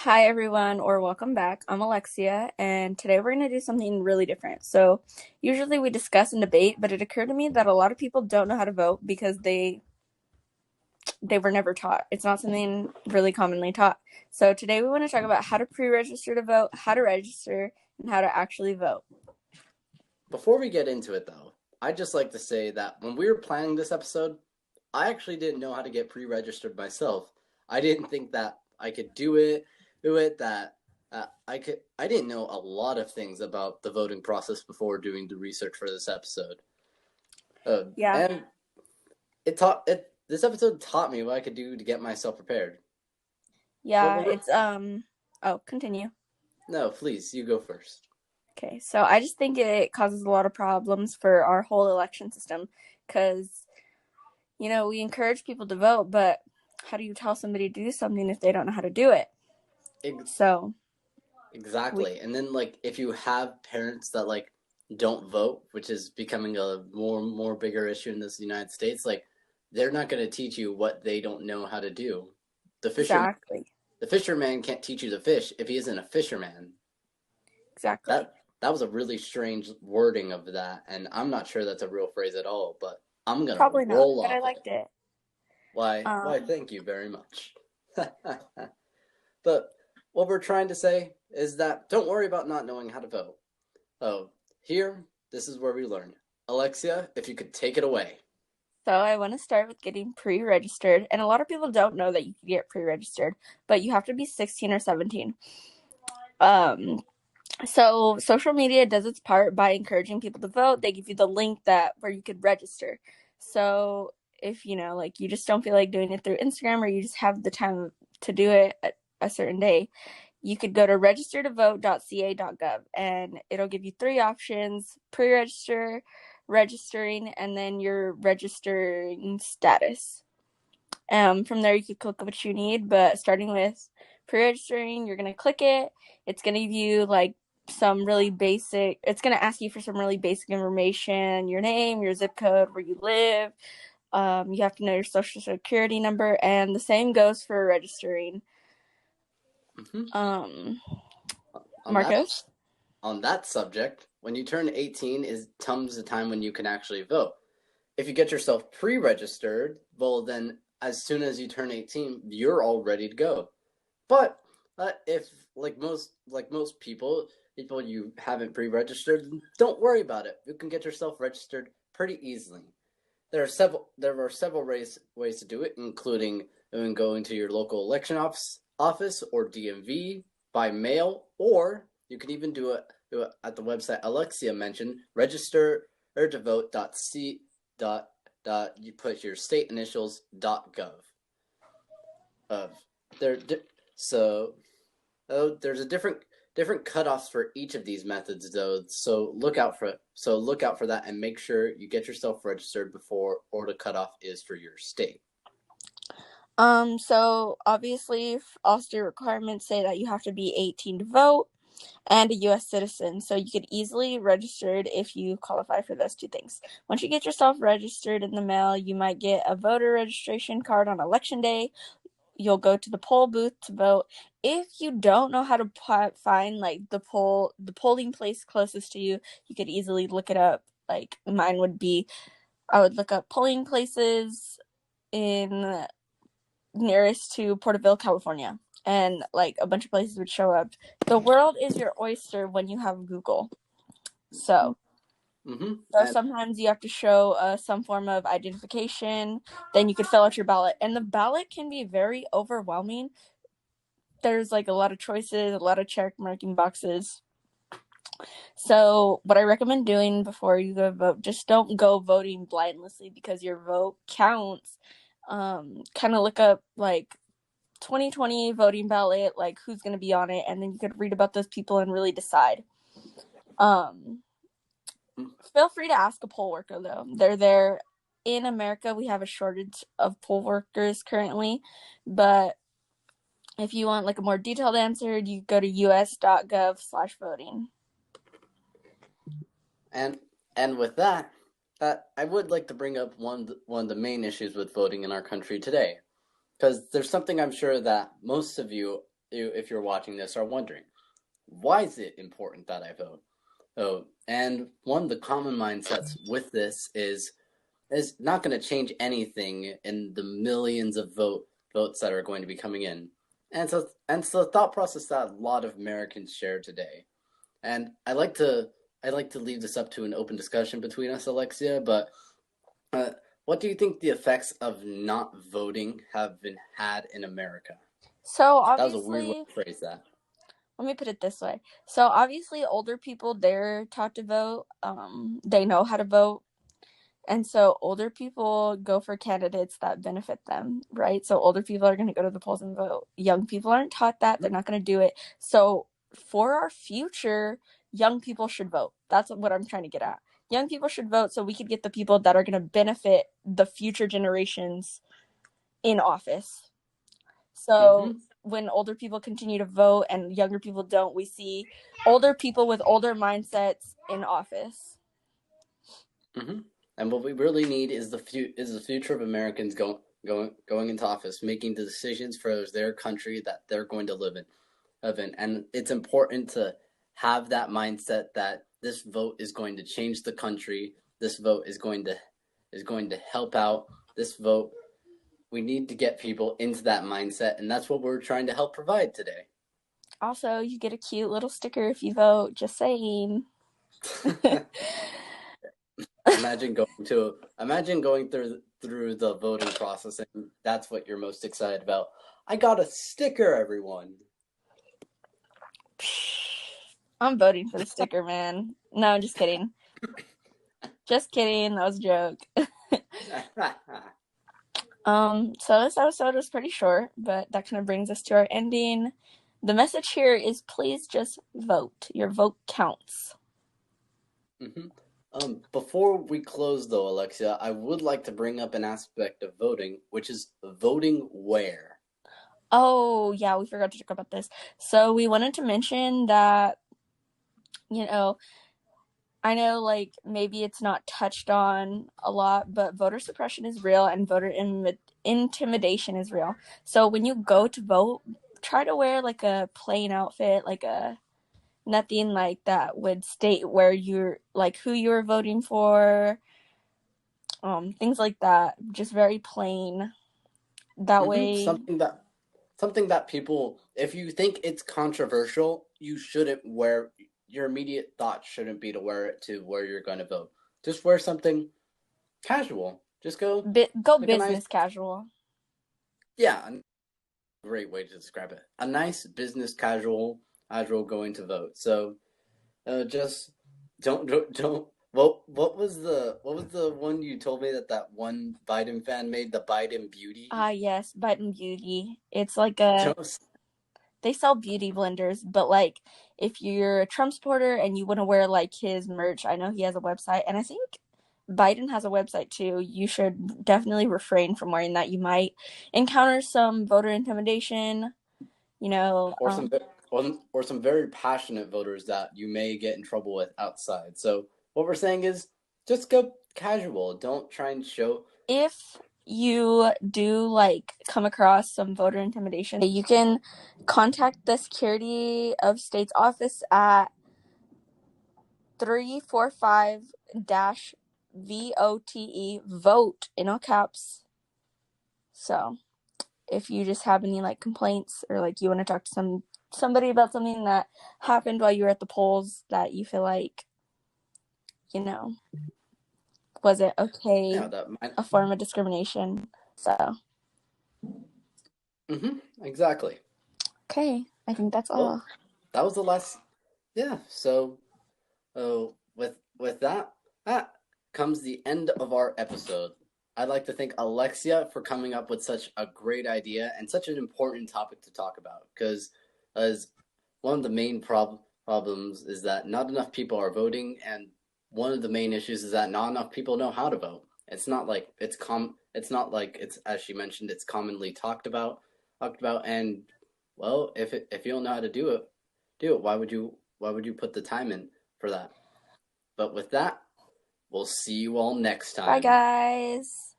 Hi, everyone, or welcome back. I'm Alexia, and today we're going to do something really different. So, usually we discuss and debate, but it occurred to me that a lot of people don't know how to vote because they were never taught. It's not something really commonly taught. So, today we want to talk about how to pre-register to vote, how to register, and how to actually vote. Before we get into it, though, I'd just like to say that when we were planning this episode, I actually didn't know how to get pre-registered myself. I didn't think that I could do it. That I could. I didn't know a lot of things about the voting process before doing the research for this episode. Yeah. And it taught it. This episode taught me what I could do to get myself prepared. What Yeah, we're oh, continue. No, please, you go first. Okay, so I just think it causes a lot of problems for our whole election system because we encourage people to vote, but how do you tell somebody to do something if they don't know how to do it? So we, Exactly. And then like if you have parents that like don't vote, which is becoming a more bigger issue in this United States, like they're not going to teach you what they don't know how to do. The fisherman exactly, the fisherman can't teach you to fish if he isn't a fisherman. exactly. That was a really strange wording of that, and I'm not sure that's a real phrase at all, but I'm going to Probably not, roll but I off it. liked it. Why Um, thank you very much. But what we're trying to say is that don't worry about not knowing how to vote. Oh, here, this is where we learn. Alexia, if you could take it away. so I want to start with getting pre-registered, and a lot of people don't know that you can get pre-registered, but you have to be 16 or 17. Um, so social media does its part by encouraging people to vote. They give you the link that where you could register. So if like you just don't feel like doing it through Instagram or you just have the time to do it at a certain day, you could go to registertovote.ca.gov and it'll give you three options: pre-register, registering, and then your registering status. From there you could click what you need, but starting with pre-registering, you're gonna click it. It's gonna give you like some really basic, it's gonna ask you for some really basic information: your name, your zip code, where you live. You have to know your social security number, and the same goes for registering. Mm-hmm. um On that Marcos. on that subject, when you turn 18 is comes the time when you can actually vote. If you get yourself pre-registered, well then as soon as you turn 18, you're all ready to go. But if like most people you haven't pre-registered, don't worry about it. You can get yourself registered pretty easily. There are several ways to do it, including going to your local election office or DMV by mail, or you can even do it at the website Alexia mentioned, register to vote.c dot you put your state initials .gov of there so there's a different cutoffs for each of these methods though, so look out for that and make sure you get yourself registered before or the cutoff is for your state. So obviously all state requirements say that you have to be 18 to vote and a US citizen. So you could easily register if you qualify for those two things. Once you get yourself registered in the mail, you might get a voter registration card on election day. You'll go to the poll booth to vote. If you don't know how to find like the polling place closest to you, you could easily look it up. Like mine would be, I would look up polling places in nearest to Porterville, California, and like a bunch of places would show up. The world is your oyster when you have Google. So, Mm-hmm. so sometimes you have to show some form of identification. Then you could fill out your ballot, and the ballot can be very overwhelming. There's like a lot of choices, a lot of check marking boxes. So, what I recommend doing before you go vote, just don't go voting blindlessly because your vote counts. Kind of look up like 2020 voting ballot, like who's going to be on it, and then you could read about those people and really decide. Um, Feel free to ask a poll worker though. They're there. In America, we have a shortage of poll workers currently, but if you want like a more detailed answer, you go to us.gov/voting. and and with that, I would like to bring up one of the main issues with voting in our country today, because there's something I'm sure that most of you if you're watching this, are wondering, why is it important that I vote? Oh, and one of the common mindsets with this is not going to change anything in the millions of votes that are going to be coming in. And so the thought process that a lot of Americans share today. And I like to leave this up to an open discussion between us, Alexia, but uh, what do you think the effects of not voting have been had in America? So That was a weird way obviously, to phrase that. let me put it this way. So obviously, older people, they're taught to vote. They know how to vote. And so older people go for candidates that benefit them, right? So older people are going to go to the polls and vote. Young people aren't taught that. They're not going to do it. So for our future, young people should vote. That's what I'm trying to get at. Young people should vote so we could get the people that are going to benefit the future generations in office. So when older people continue to vote and younger people don't, we see older people with older mindsets in office. Mm-hmm. And what we really need is the future of Americans going into office, making the decisions for their country that they're going to live in. And it's important to have that mindset that this vote is going to change the country. This vote is going to help out. This vote, we need to get people into that mindset, and that's what we're trying to help provide today. Also, you get a cute little sticker if you vote, just saying. Imagine going through the voting process, and that's what you're most excited about. I got a sticker, everyone. I'm voting for the sticker, man. No, I'm just kidding. Just kidding. That was a joke. So this episode was pretty short, but that kind of brings us to our ending. The message here is please just vote. Your vote counts. Mm-hmm. Before we close, though, Alexia, I would like to bring up an aspect of voting, which is voting where. Oh, yeah, we forgot to talk about this. So we wanted to mention that, I know, like, maybe it's not touched on a lot, but voter suppression is real and voter intimidation is real. So when you go to vote, try to wear, like, a plain outfit, like nothing like that would state where you're, like, who you're voting for, things like that. Just very plain. That way. Something that people, if you think it's controversial, you shouldn't wear. Your immediate thought shouldn't be to wear it to where you're going to vote. Just wear something casual. Just go like business casual. Yeah, a great way to describe it. A nice business casual going to vote. So, just don't. What was the one you told me that one Biden fan made, the Biden Beauty? Yes, Biden Beauty. It's like they sell beauty blenders, but like if you're a Trump supporter and you want to wear like his merch, I know he has a website, and I think Biden has a website too. You should definitely refrain from wearing that. You might encounter some voter intimidation, or some very passionate voters that you may get in trouble with outside. So what we're saying is just go casual. Don't try and show. If you do like come across some voter intimidation, you can contact the Secretary of State's office at 345-VOTE, vote in all caps. So if you just have any like complaints or like you want to talk to somebody about something that happened while you were at the polls that you feel like, was it okay, a form of discrimination. So Exactly. Okay, I think that's all. Well, that was the last. Yeah. So, with that comes the end of our episode. I'd like to thank Alexia for coming up with such a great idea and such an important topic to talk about. Because as one of the main problems is that not enough people are voting, and one of the main issues is that not enough people know how to vote. It's not like it's not like it's, as she mentioned, it's commonly talked about, and well, if you don't know how to do it, why would you put the time in for that? But with that, we'll see you all next time. Bye, guys.